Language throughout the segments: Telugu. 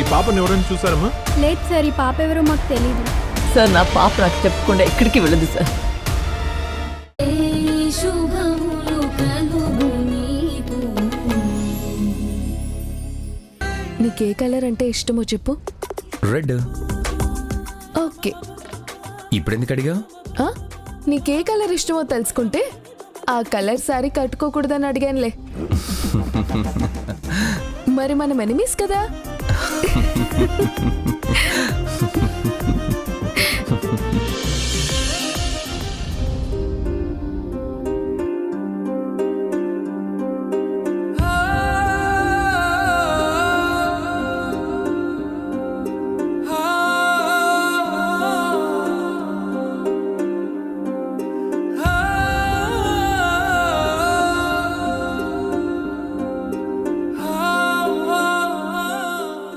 ఈ పాపను ఎవరైనా చూసారమ్మా? లేదు సార్, ఈ పాప ఎవరో మాకు తెలీదు సార్. నా పాప నాకు చెప్పకుండా ఎక్కడికి వెళ్ళదు సార్. నీకే కలర్ అంటే ఇష్టమో చెప్పు. రెడ్. ఓకే. ఇప్పుడెందుకు అడిగా? నీకే కలర్ ఇష్టమో తెలుసుకుంటే ఆ కలర్ సారీ కట్టుకోకూడదని అడిగానులే. మరి మనం ఎనిమీస్ కదా.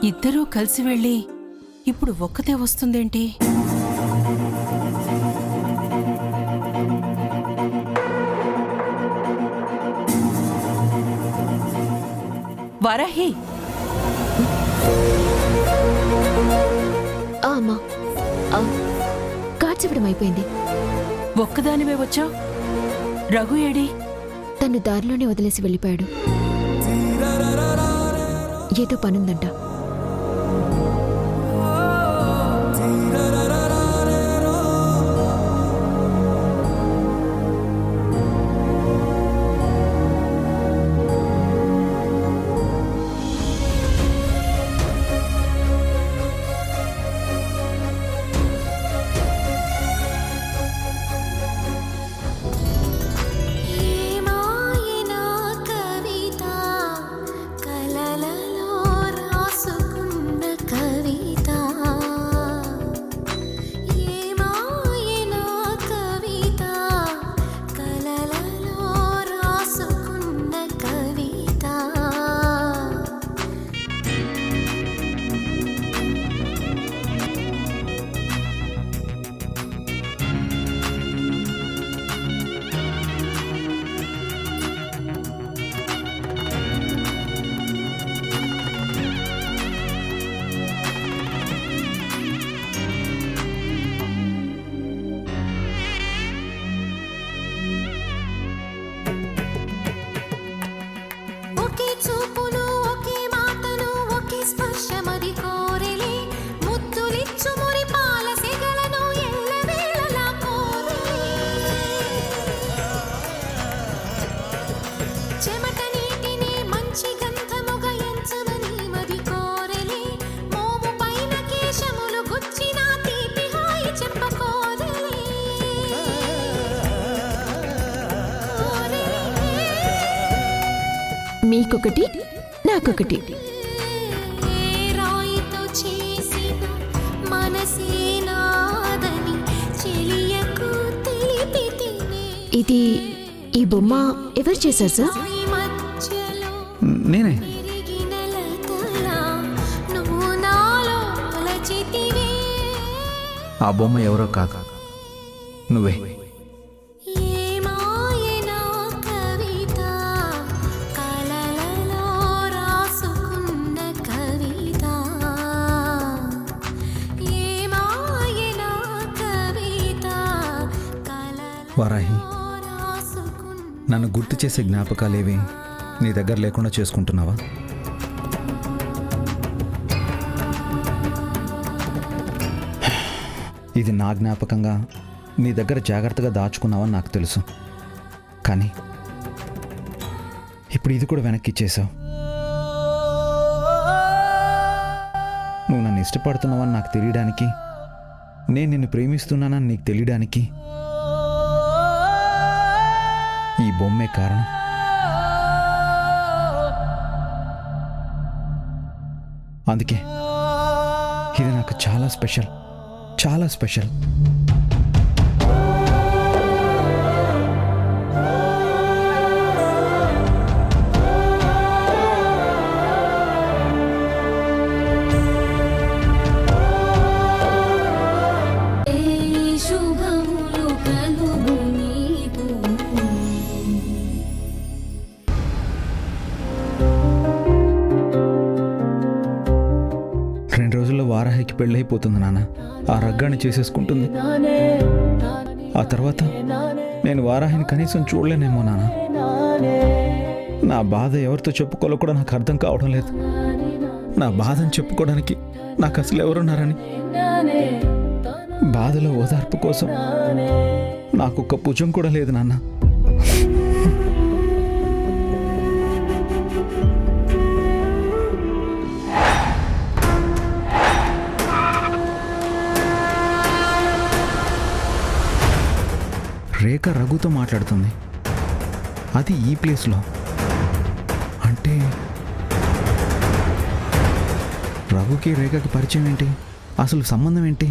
ఇద్దరూ కలిసి వెళ్ళి ఇప్పుడు ఒక్కతే వస్తుందేంటి? వారాహి, అమ్మా కార్డ్స్ ఇవ్వడం అయిపోయింది. ఒక్కదానివే వచ్చావు? రఘు ఏడి? తను దారిలోనే వదిలేసి వెళ్ళిపోయాడు. ఏదో పనుందంట. మీకొకటి నాకొకటి. ఇది ఈ బొమ్మ ఎవరు చేశారు సార్? నేనే. ఆ బొమ్మ ఎవరో కాదు, నువ్వే. వారాహి, నన్ను గుర్తు చేసే జ్ఞాపకాలేవి నీ దగ్గర లేకుండా చేసుకుంటున్నావా? ఇది నా జ్ఞాపకంగా నీ దగ్గర జాగ్రత్తగా దాచుకున్నావని నాకు తెలుసు. కానీ ఇప్పుడు ఇది కూడా వెనక్కి ఇచ్చేసావు. నువ్వు నన్ను ఇష్టపడుతున్నావని నాకు తెలియడానికి, నేను నిన్ను ప్రేమిస్తున్నానని నీకు తెలియడానికి ఈ బొమ్మే కారణం. అందుకే ఇది నాకు చాలా స్పెషల్, చాలా స్పెషల్. 2 రోజుల్లో వారాహికి పెళ్ళైపోతుంది నాన్న. ఆ రగ్గాన్ని చేసేసుకుంటుంది. ఆ తర్వాత నేను వారాహిని కనీసం చూడలేనేమో నాన్న. నా బాధ ఎవరితో చెప్పుకోవాలో కూడా నాకు అర్థం కావడం లేదు. నా బాధను చెప్పుకోవడానికి నాకు అసలు ఎవరున్నారని. బాధలో ఓదార్పు కోసం నాకొక్క భుజం కూడా లేదు నాన్న. రేఖ రఘుతో మాట్లాడుతుంది, అది ఈ ప్లేస్లో. అంటే రఘుకి రేఖకి పరిచయం ఏంటి? అసలు సంబంధం ఏంటి?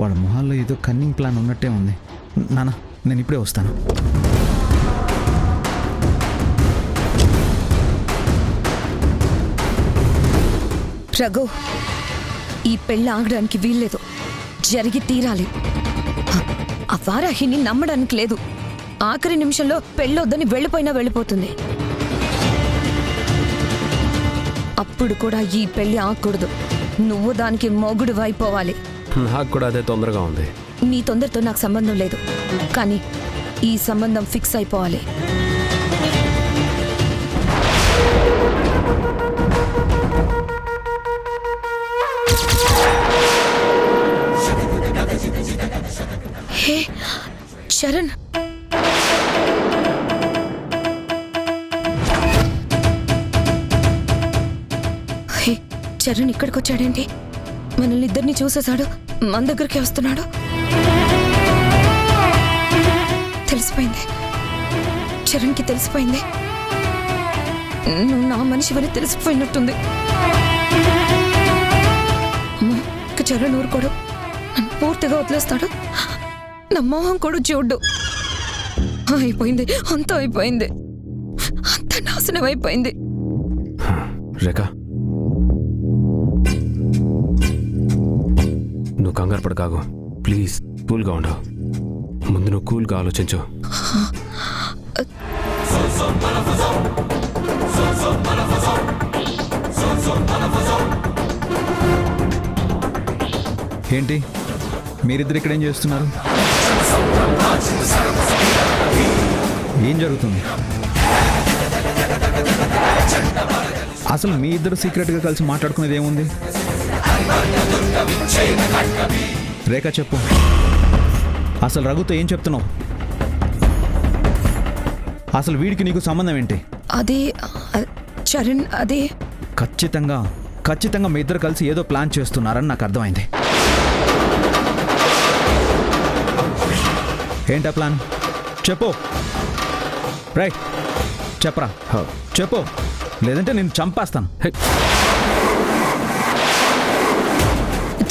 వాళ్ళ మొహాల్లో ఏదో కన్నింగ్ ప్లాన్ ఉన్నట్టే ఉంది. నాన్న, నేను ఇప్పుడే వస్తాను. రఘు, ఈ పెళ్ళి ఆగడానికి వీల్లేదు, జరిగి తీరాలి. ఆ వారాహిని నమ్మడానికి లేదు. ఆఖరి నిమిషంలో పెళ్ళొద్దని వెళ్ళిపోయినా వెళ్ళిపోతుంది. అప్పుడు కూడా ఈ పెళ్లి ఆగకూడదు. నువ్వు దానికి మొగుడు అయిపోవాలి. నాకు కూడా అదే తొందరగా ఉంది. నీ తొందరతో నాకు సంబంధం లేదు, కానీ ఈ సంబంధం ఫిక్స్ అయిపోవాలి. హే చరణ్, హే చరణ్ ఇక్కడికి వచ్చాడేంటి? మనల్ని ఇద్దరిని చూసేశాడు, మన దగ్గరికి వస్తున్నాడు. తెలిసిపోయింది, చరణ్కి తెలిసిపోయింది. నువ్వు నా మనిషివని తెలిసిపోయినట్టుంది. అమ్మా, ఇక చరణ్ ఊరుకోడు, నన్ను పూర్తిగా వదిలేస్తాడు. నా మోహం కూడా చూడ్డు. అయిపోయింది, అంతా అయిపోయింది, అంతా నాశనం అయిపోయింది. రేఖ, నువ్వు కంగారు పడకాగు. ప్లీజ్ కూల్గా ఉండవు. ముందు నువ్వు కూల్గా ఆలోచించు. ఏంటి మీరిద్దరు ఇక్కడేం చేస్తున్నారు? ఏం జరుగుతుంది? అసలు మీ ఇద్దరు సీక్రెట్గా కలిసి మాట్లాడుకునేది ఏముంది? రేఖ చెప్పు, అసలు రఘుతో ఏం చెప్తున్నావు? అసలు వీడికి నీకు సంబంధం ఏంటి? అదే చరణ్, అదే ఖచ్చితంగా మీ ఇద్దరు కలిసి ఏదో ప్లాన్ చేస్తున్నారని నాకు అర్థమైంది. ఏంటా ప్లాన్? చెప్పు. రైట్, చెప్పరా, చెప్పు, లేదంటే నేను చంపేస్తాను.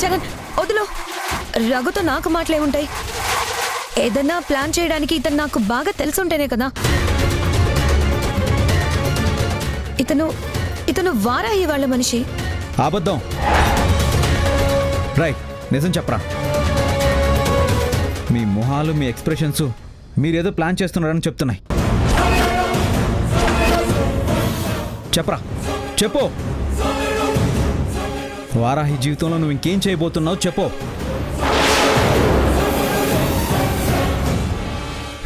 చరణ్ వదులు. రఘుతో నాకు మాటలే ఉంటాయి. ఏదన్నా ప్లాన్ చేయడానికి ఇతను నాకు బాగా తెలుసుంటేనే కదా. ఇతను వారాహి వాళ్ళ మనిషి. అబద్ధం. రైట్, నిజం చెప్పరా. మీ మొహాలు, మీ ఎక్స్ప్రెషన్స్ మీరేదో ప్లాన్ చేస్తున్నారని చెప్తున్నాయి. చెప్పరా, చెప్పు. వారాహి జీవితంలో నువ్వు ఇంకేం చేయబోతున్నావు చెప్పు.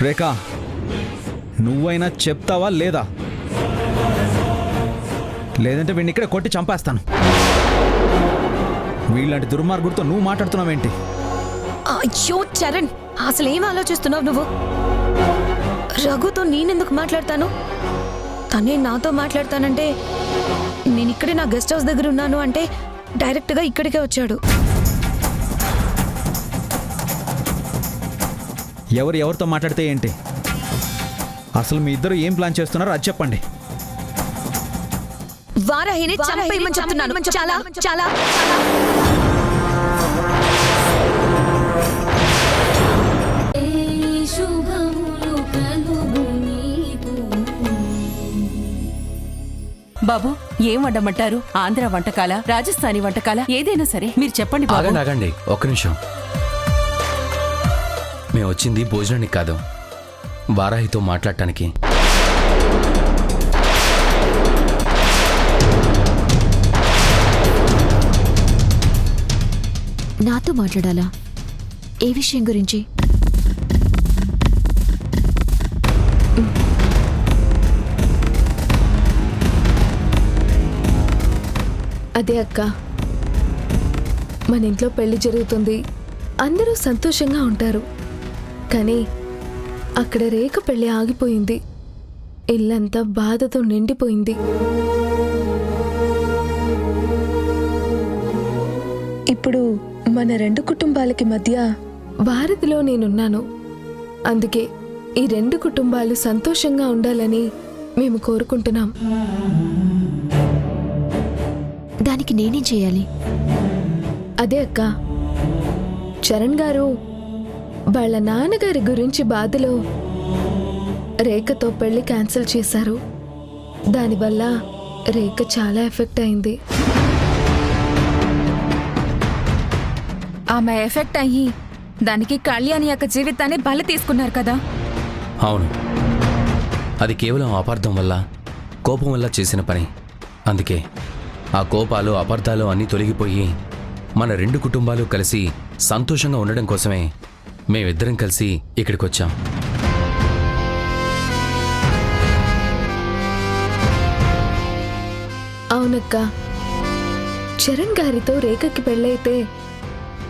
రేఖ, నువ్వైనా చెప్తావా లేదా? లేదంటే వీడిని ఇక్కడే కొట్టి చంపేస్తాను. వీళ్ళంటి దుర్మార్గుడితో నువ్వు మాట్లాడుతున్నావేంటి? అయ్యో చరణ్, అసలు ఏం ఆలోచిస్తున్నావు నువ్వు? రఘుతో నేనెందుకు మాట్లాడతాను? తనే నాతో మాట్లాడతానంటే, నేను ఇక్కడే నా గెస్ట్ హౌస్ దగ్గర ఉన్నాను అంటే డైరెక్ట్గా ఇక్కడికే వచ్చాడు. ఎవరితో మాట్లాడితే ఏంటి? అసలు మీ ఇద్దరు ఏం ప్లాన్ చేస్తున్నారో అది చెప్పండి. వారాహిని చంపేయమని చెప్తున్నాను. చాలా చాలా బాబు, ఏం వండమంటారు? ఆంధ్ర వంటకాల, రాజస్థానీ వంటకాల, ఏదైనా సరే మీరు చెప్పండి బాబు. ఆగండి ఆగండి, ఒక్క నిమిషం. మేము వచ్చింది భోజనానికి కాదు, వారాహితో మాట్లాడటానికి. నాతో మాట్లాడాలా? ఏ విషయం గురించి? అదే అక్క, మన ఇంట్లో పెళ్లి జరుగుతుంది, అందరూ సంతోషంగా ఉంటారు. కానీ అక్కడ రేఖ పెళ్లి ఆగిపోయింది. ఇల్లంతా బాధతో నిండిపోయింది. ఇప్పుడు మన రెండు కుటుంబాలకి మధ్య వారధిలో నేనున్నాను. అందుకే ఈ రెండు కుటుంబాలు సంతోషంగా ఉండాలని మేము కోరుకుంటున్నాం. దానికి నేనేం చేయాలి? అదే అక్క, చరణ్ గారు వాళ్ళ నాన్నగారి గురించి బాధలో రేఖతో పెళ్లి క్యాన్సిల్ చేశారు. దానివల్ల రేఖ చాలా ఎఫెక్ట్ అయింది. ఆమె ఎఫెక్ట్ అయ్యి దానికి కళ్యాణి యొక్క జీవితాన్ని బలి తీసుకున్నారు కదా. అవును, అది కేవలం అపార్థం వల్ల, కోపం వల్ల చేసిన పని. అందుకే ఆ కోపాలు, అపార్థాలు అన్నీ తొలగిపోయి మన రెండు కుటుంబాలు కలిసి సంతోషంగా ఉండడం కోసమే మేమిద్దరం కలిసి ఇక్కడికి వచ్చాం. అవునక్క, చరణ్ గారితో రేఖకి పెళ్ళైతే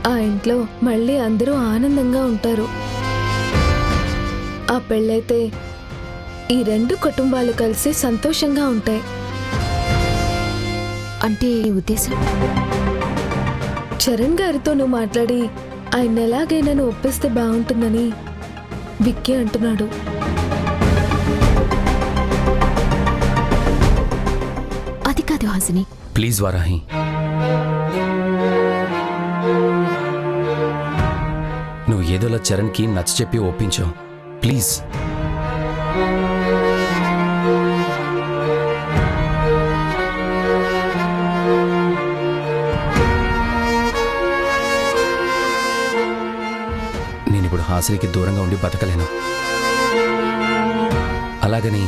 ఆ ఇంట్లో మళ్ళీ అందరూ ఆనందంగా ఉంటారు. ఆ పెళ్ళైతే ఈ రెండు కుటుంబాలు కలిసి సంతోషంగా ఉంటాయి. అంటే నీ ఉద్దేశం? చరణ్ గారితో నువ్వు మాట్లాడి ఆయన ఎలాగైనా నువ్వు ఒప్పిస్తే బాగుంటుందని విక్కీ అంటున్నాడు. అది కాదు హాసిని. ప్లీజ్ వారాహి, నువ్వు ఏదోలా చరణ్కి నచ్చ చెప్పి ఒప్పించావు. ప్లీజ్. నేనిప్పుడు హాసినికి దూరంగా ఉండి బతకలేను. అలాగని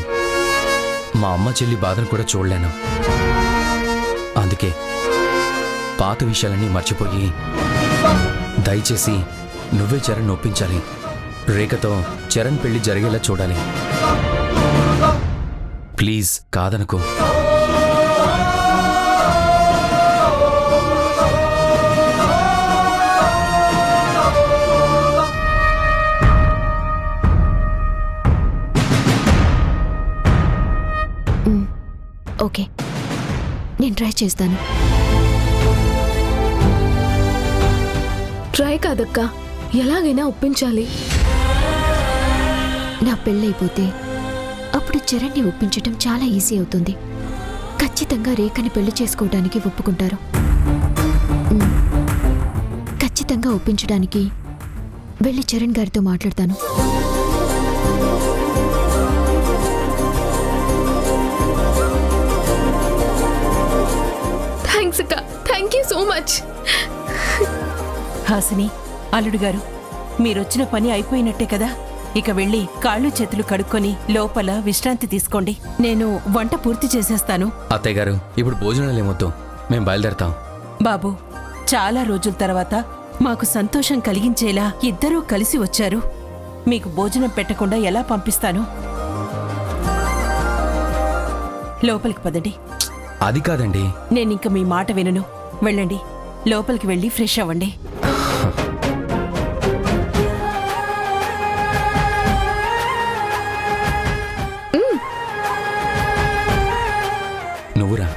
మా అమ్మ చెల్లి బాధను కూడా చూడలేను. అందుకే పాత విషయాలన్నీ మర్చిపోయి దయచేసి నువ్వే చరణ్ ఒప్పించాలి. రేఖతో చరణ్ పెళ్లి జరిగేలా చూడాలి. ప్లీజ్, కాదనుకో. ఓకే, నేను ట్రై చేస్తాను. ట్రై కాదక్క, ఎలాగైనా ఒప్పించాలి. నా పెళ్ళైపోతే అప్పుడు చరణ్ని ఒప్పించటం చాలా ఈజీ అవుతుంది. ఖచ్చితంగా రేఖని పెళ్లి చేసుకోవడానికి ఒప్పుకుంటారు. ఖచ్చితంగా ఒప్పించడానికి వెళ్ళి చరణ్ గారితో మాట్లాడతాను. థ్యాంక్స్ అక్క, thank you so much. Hasini, అల్లుడు గారు, మీరొచ్చిన పని అయిపోయినట్టే కదా. ఇక వెళ్ళి కాళ్ళు చేతులు కడుక్కొని లోపల విశ్రాంతి తీసుకోండి. నేను వంట పూర్తి చేసేస్తాను. అత్తయ్య గారు, ఇప్పుడు భోజనాలు ఏమొద్దు, మేము బయలుదేరతాం. బాబు, చాలా రోజుల తర్వాత మాకు సంతోషం కలిగించేలా ఇద్దరూ కలిసి వచ్చారు. మీకు భోజనం పెట్టకుండా ఎలా పంపిస్తాను? లోపలికి పదండి. అది కాదండి. నేనింక మీ మాట వినను. వెళ్ళండి, లోపలికి వెళ్ళి ఫ్రెష్ అవ్వండి. నువ్వురా.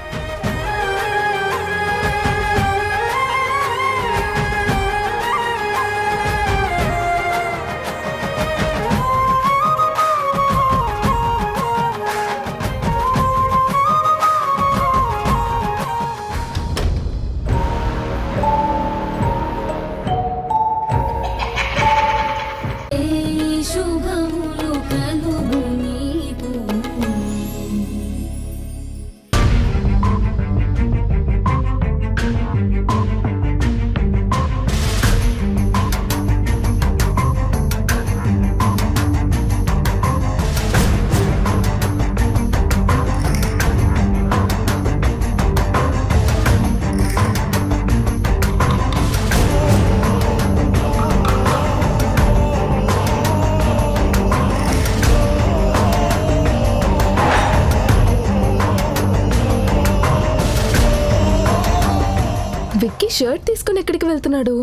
షర్ట్ తీసుకొని ఎక్కడికి వెళ్తున్నాడు?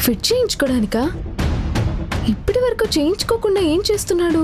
ఫిట్ చేయించుకోవడానికా? ఇప్పటి వరకు చేయించుకోకుండా ఏం చేస్తున్నాడు?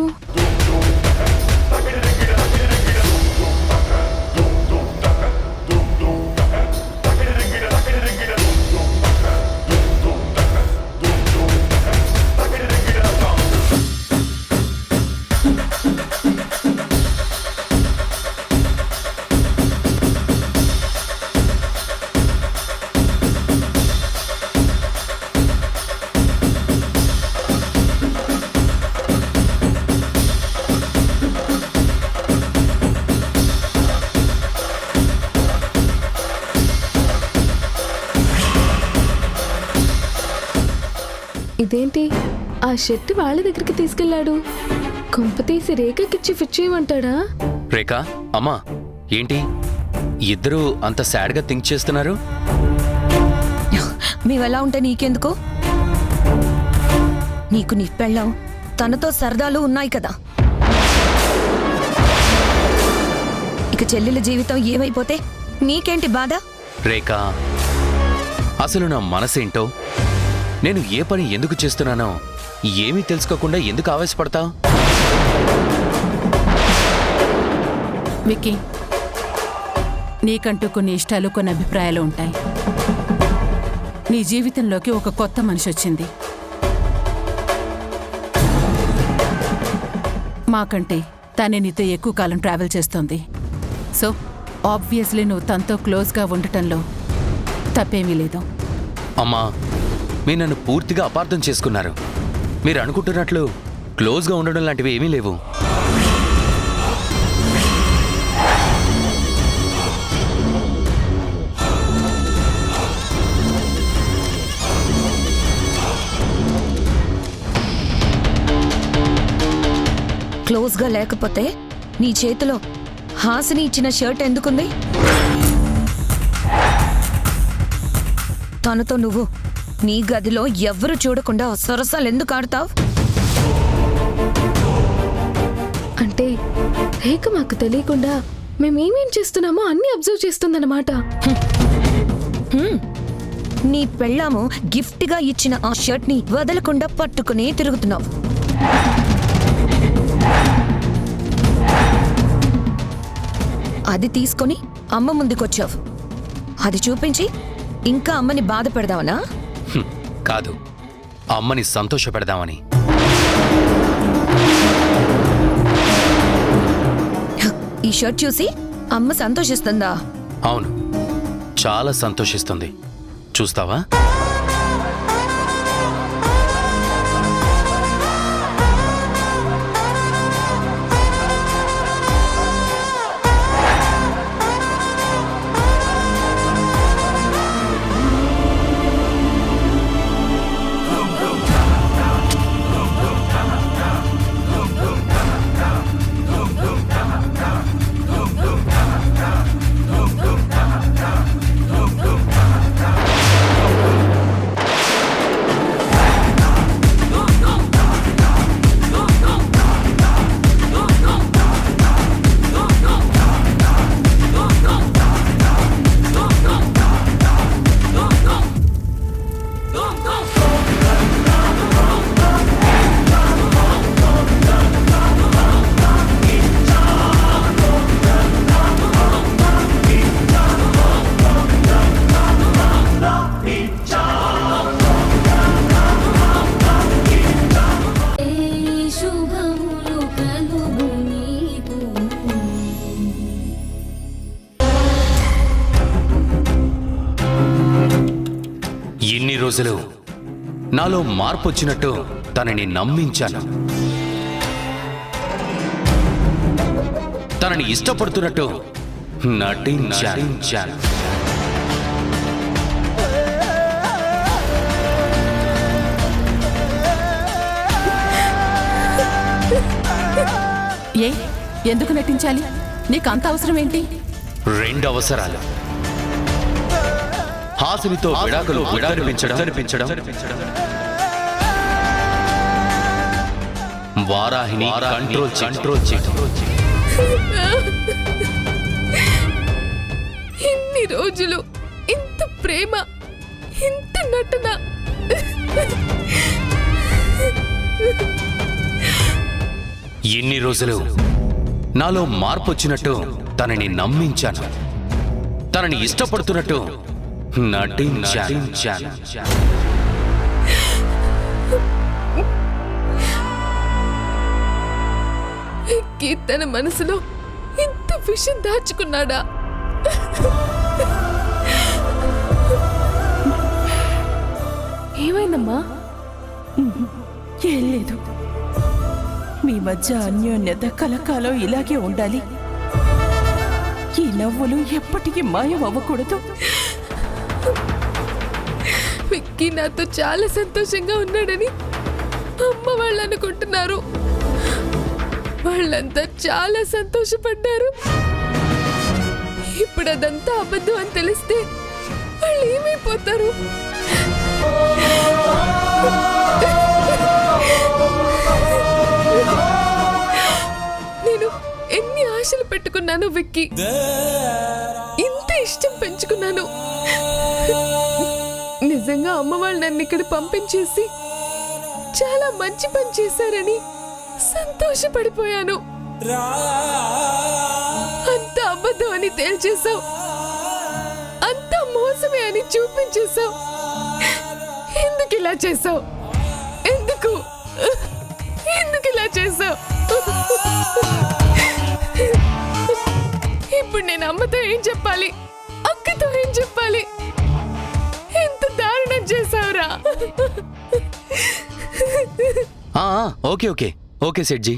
ఇదేంటి, ఆ షర్ట్ వాళ్ళ దగ్గరికి తీసుకెళ్లాడు? కొంపతీసి రేఖకిచ్చి ఫిట్ చేయమంటాడా? రేఖ, అమ్మా, ఏంటి ఇద్దరు అంత సాడ్గా థింక్ చేస్తున్నారు? మేమెలా ఉంటే నీకెందుకు? నీకు నీ పెళ్ళాం తనతో సరదాలు ఉన్నాయి కదా. ఇక చెల్లెల జీవితం ఏమైపోతే నీకేంటి బాధ? రేఖ, అసలు నా మనసేంటో, నేను ఏ పని ఎందుకు చేస్తున్నానో ఏమీ తెలుసుకోకుండా ఎందుకు ఆవేశపడతావు? విక్కీ, నీకంటూ కొన్ని ఇష్టాలు, కొన్ని అభిప్రాయాలు ఉంటాయి. నీ జీవితంలోకి ఒక కొత్త మనిషి వచ్చింది. మాకంటే తనే నీతో ఎక్కువ కాలం ట్రావెల్ చేస్తోంది. సో ఆబ్వియస్లీ నువ్వు తనతో క్లోజ్గా ఉండటంలో తప్పేమీ లేదు. అమ్మా, మీరు నన్ను పూర్తిగా అపార్థం చేసుకున్నారు. మీరు అనుకుంటున్నట్లు క్లోజ్గా ఉండడం లాంటివి ఏమీ లేవు. క్లోజ్గా లేకపోతే నీ చేతిలో హాసిని ఇచ్చిన షర్ట్ ఎందుకుంది? తనతో నువ్వు నీ గదిలో ఎవ్వరు చూడకుండా సరసాలు ఎందుకు ఆడతావు? అంటే రేఖ మాకు తెలియకుండా మేమేమేం చేస్తున్నామో అన్ని అబ్జర్వ్ చేస్తుందన్నమాట. నీ పెళ్ళాము గిఫ్ట్గా ఇచ్చిన ఆ షర్ట్ ని వదలకుండా పట్టుకునే తిరుగుతున్నావు. అది తీసుకొని అమ్మ ముందుకొచ్చావు. అది చూపించి ఇంకా అమ్మని బాధ పెడదావనా? కాదు, అమ్మని సంతోష పెడదామని. ఈ షర్ట్ చూసి అమ్మ సంతోషిస్తుందా? అవును, చాలా సంతోషిస్తుంది. చూస్తావా? ఇన్ని రోజులు నాలో మార్పు వచ్చినట్టు తనని నమ్మించాను. తనని ఇష్టపడుతున్నట్టు నటించాను. ఎందుకు నటించాలి? నీకు అంత అవసరం ఏంటి? 2 అవసరాలు. హాసినితో విడాకులు జరిపించడం, వారాహిని కంట్రోల్ చేయడం. ఇన్ని రోజులు ఇంత ప్రేమ, ఇంత నటన. ఇన్ని రోజులు నాలో మార్పు వచ్చినట్టు తనని నమ్మించాను, తనని ఇష్టపడుతున్నట్టు నటించాను. వెక్కి తన మనసులో ఇంత విషయం దాచుకున్నాడా? ఏమైందమ్మా? ఏం లేదు. మీ మధ్య అన్యోన్యత కలకాలం ఇలాగే ఉండాలి. ఈ నవ్వులు ఎప్పటికీ మాయం అవ్వకూడదు. వెక్కి నాతో చాలా సంతోషంగా ఉన్నాడని అమ్మ వాళ్ళు అనుకుంటున్నారు. వాళ్ళంతా చాలా సంతోషపడ్డారు. ఇప్పుడు అదంతా అబద్ధం అని తెలిస్తే వాళ్ళు ఏమైపోతారు? నేను ఎన్ని ఆశలు పెట్టుకున్నాను వెక్కి, ఇంత ఇష్టం పెంచుకున్నాను. నిజంగా అమ్మ వాళ్ళు నన్ను ఇక్కడ పంపించేసి చాలా మంచి పని చేశారని సంతోషపడిపోయాను. అంత అబద్ధం అని తేల్చేశావు, అంత మోసమే అని చూపించేశావు. ఎందుకు ఇలా చేశావు? ఎందుకు ఇలా చేశావు? ఇప్పుడు నేను అమ్మతో ఏం చెప్పాలి? అక్కతో ఏం చెప్పాలి? ఎంత దారుణం చేశావురా! ఓకే ఓకే ఓకే సెట్జీ,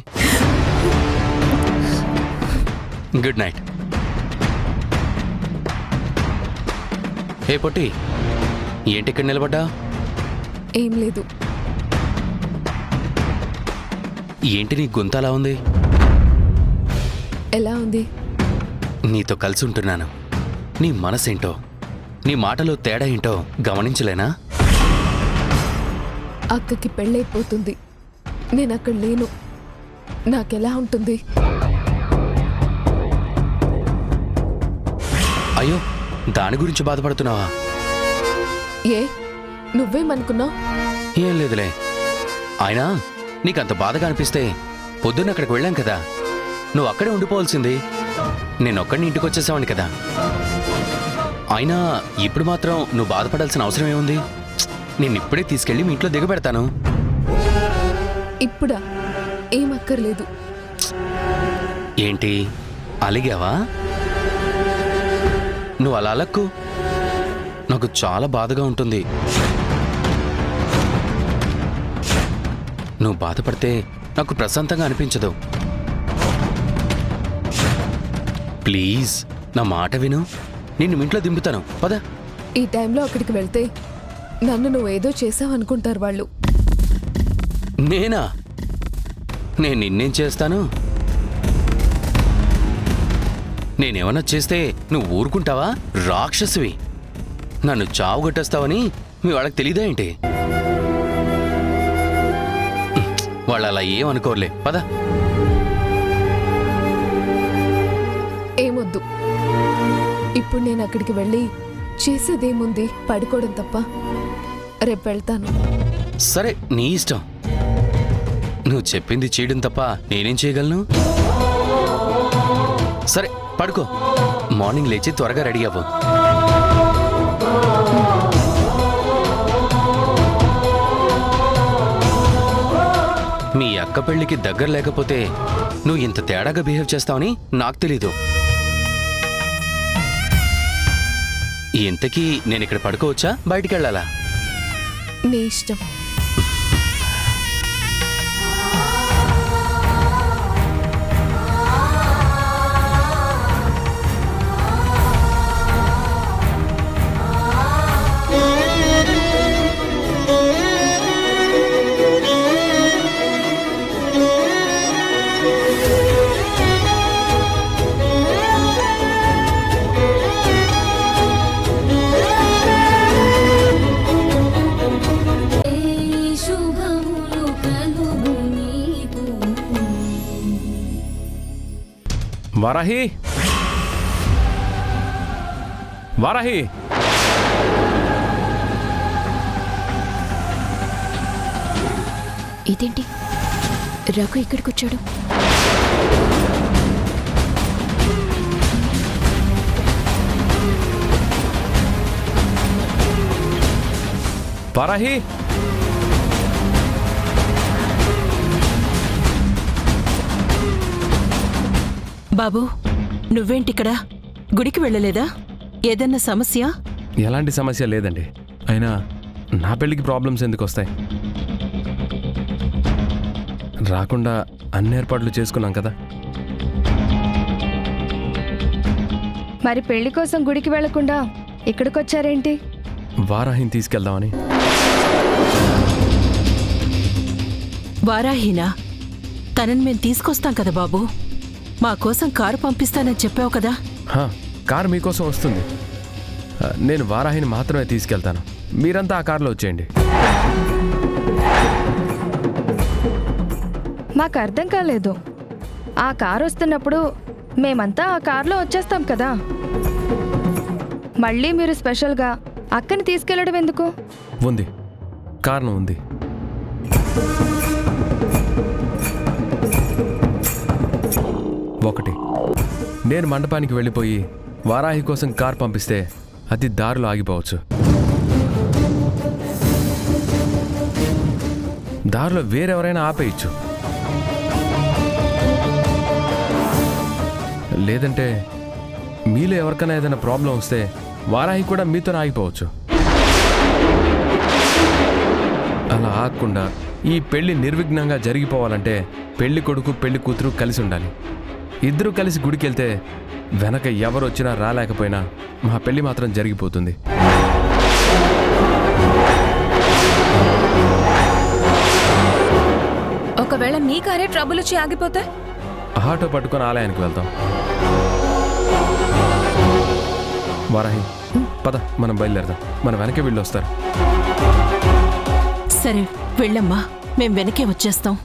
గుడ్ నైట్. ఏ పొట్టి, ఏంటి ఇక్కడ నిలబడ్డా? ఏం లేదు. ఏంటి నీ గొంతు అలా ఉంది? ఎలా ఉంది? నీతో కలిసి ఉంటున్నాను. నీ మనసేంటో, నీ మాటలో తేడా ఏంటో గమనించలేనా? అక్కకి పెళ్ళైపోతుంది, నేను అక్కడ లేను. నాకెలా ఉంటుంది? అయ్యో, దాని గురించి బాధపడుతున్నావా? ఏ, నువ్వేమనుకున్నావు? ఏం లేదులే. అయినా నీకంత బాధగా అనిపిస్తే పొద్దున్న అక్కడికి వెళ్ళాం కదా, నువ్వు అక్కడే ఉండిపోవాల్సింది. నేనొక్కడిని ఇంటికి వచ్చేసావాడిని కదా. అయినా ఇప్పుడు మాత్రం నువ్వు బాధపడాల్సిన అవసరం ఏముంది? నేను ఇప్పుడే తీసుకెళ్ళి మీ ఇంట్లో దిగబెడతాను. ఇప్పుడా? ఏం అక్కర్లేదు. ఏంటి అలిగావా? నువ్వు అలా అలక్కు, నాకు చాలా బాధగా ఉంటుంది. నువ్వు బాధపడితే నాకు ప్రశాంతంగా అనిపించదు. ప్లీజ్ నా మాట విను, నిన్ను ఇంట్లో దింపుతాను, పద. ఈ టైంలో అక్కడికి వెళ్తే నన్ను నువ్వేదో చేసావనుకుంటారు వాళ్ళు. నేనా? నేను నిన్నేం చేస్తాను? నేనేమన్నా చేస్తే నువ్వు ఊరుకుంటావా? రాక్షసివి, నన్ను చావుగొట్టేస్తావని మీ వాళ్ళకి తెలీదా ఏంటి? వాళ్ళు అలా ఏమనుకోర్లే, పద. ఏమొద్దు. ఇప్పుడు నేను అక్కడికి వెళ్ళి చేసేదేముంది? పడుకోవడం తప్ప. రేపు వెళ్తాను. సరే, నీ ఇష్టం. నువ్వు చెప్పింది చేయడం తప్ప నేనేం చేయగలను? సరే పడుకో, మార్నింగ్ లేచి త్వరగా రెడీ అవ్వు. మీ అక్క పెళ్లికి దగ్గర లేకపోతే నువ్వు ఇంత తేడాగా బిహేవ్ చేస్తావని నాకు తెలీదు. ఇంతకీ నేను ఇక్కడ పడుకోవచ్చా, బయటికి వెళ్ళాలా? నీ ఇష్టం. వారాహి, వారాహి, ఇదేంటి రఘు ఇక్కడికి వచ్చాడు? వారాహి, బాబు నువ్వేంటిక్కడ? గుడికి వెళ్ళలేదా? ఏదన్నా సమస్య? ఎలాంటి సమస్య లేదండి. అయినా నా పెళ్ళికి ప్రాబ్లమ్స్ ఎందుకు వస్తాయి? రాకుండా అన్ని ఏర్పాట్లు చేసుకున్నాం కదా. మరి పెళ్లి కోసం గుడికి వెళ్లకుండా ఇక్కడికొచ్చారేంటి? వారాహిని తీసుకెళ్దామని. వారాహీనా? తనని మేము తీసుకొస్తాం కదా బాబు. మా కోసం కారు పంపిస్తానని చెప్పావు కదా. హా, కారు మీకోసం వస్తుంది. నేను వారాహిని మాత్రమే తీసుకెళ్తాను. మీరంతా ఆ కారులో వచ్చేయండి. మాకు అర్థం కాలేదు. ఆ కారు వస్తున్నప్పుడు మేమంతా ఆ కారులో వచ్చేస్తాం కదా. మళ్ళీ మీరు స్పెషల్గా అక్కని తీసుకెళ్లడం ఎందుకు? ఉంది, కారణం ఉంది. ఒకటి, నేను మండపానికి వెళ్ళిపోయి వారాహి కోసం కార్ పంపిస్తే అది దారిలో ఆగిపోవచ్చు. దారిలో వేరెవరైనా ఆపేయచ్చు. లేదంటే మీలో ఎవరికైనా ఏదైనా ప్రాబ్లం వస్తే వారాహి కూడా మీతో ఆగిపోవచ్చు. అలా ఆగకుండా ఈ పెళ్లి నిర్విఘ్నంగా జరిగిపోవాలంటే పెళ్లి కొడుకు పెళ్లి కూతురు కలిసి ఉండాలి. ఇద్దరూ కలిసి గుడికి వెళ్తే వెనక ఎవరు వచ్చినా రాలేకపోయినా మా పెళ్లి మాత్రం జరిగిపోతుంది. ఒకవేళ మీ కారే ట్రబుల్ వచ్చి ఆగిపోతే? ఆటో పట్టుకొని ఆలయానికి వెళ్తాం. వారాహి, పద, మనం బయలుదేరదాం. మన వెనకే వీళ్ళు వస్తారు. సరే వెళ్ళమ్మా, మేం వెనకే వచ్చేస్తాం.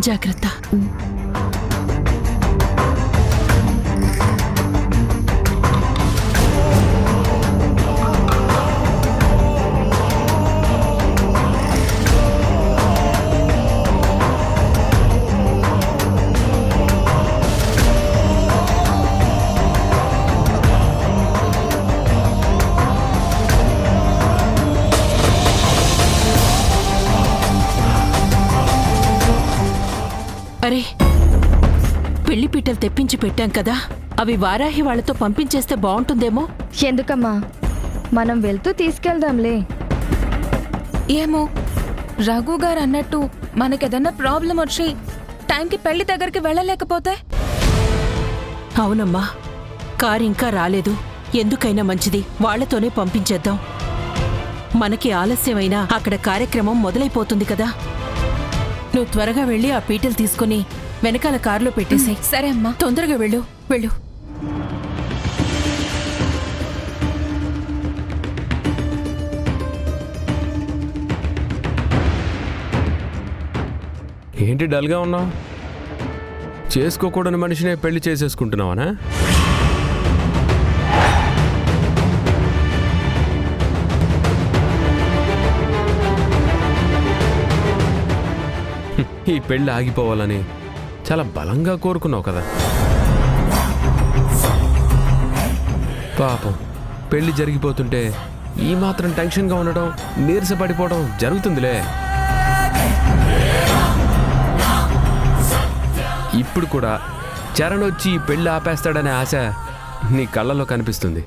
జాగ్రత్త. అరే, పెళ్లి పీటలు తెప్పించి పెట్టాం కదా, అవి వారాహి వాళ్లతో పంపించేస్తే బాగుంటుందేమో. ఎందుకమ్మా, మనం వెళ్తూ తీసుకెళ్దాంలే. ఏమో, రఘు గారు అన్నట్టు మనకేదన్నా ప్రాబ్లం వచ్చి టైంకి పెళ్లి దగ్గరికి వెళ్ళలేకపోతే? అవునమ్మా, కారు ఇంకా రాలేదు. ఎందుకైనా మంచిది వాళ్లతోనే పంపించేద్దాం. మనకి ఆలస్యమైనా అక్కడ కార్యక్రమం మొదలైపోతుంది కదా. నువ్వు త్వరగా వెళ్ళి ఆ పీటలు తీసుకుని వెనకాల కారులో పెట్టేసి. సరే అమ్మా. తొందరగా వెళ్ళు వెళ్ళు. ఏంటి డల్గా ఉన్నావు? చేసుకోకూడని మనిషినే పెళ్లి చేసేసుకుంటున్నావనా? ఈ పెళ్లి ఆగిపోవాలని చాలా బలంగా కోరుకున్నావు కదా. పాపం, పెళ్లి జరిగిపోతుంటే ఈ మాత్రం టెన్షన్గా ఉండడం, నీరసపడిపోవడం జరుగుతుందిలే. ఇప్పుడు కూడా చరణ్ వచ్చి ఈ పెళ్లి ఆపేస్తాడనే ఆశ నీ కళ్ళలో కనిపిస్తుంది.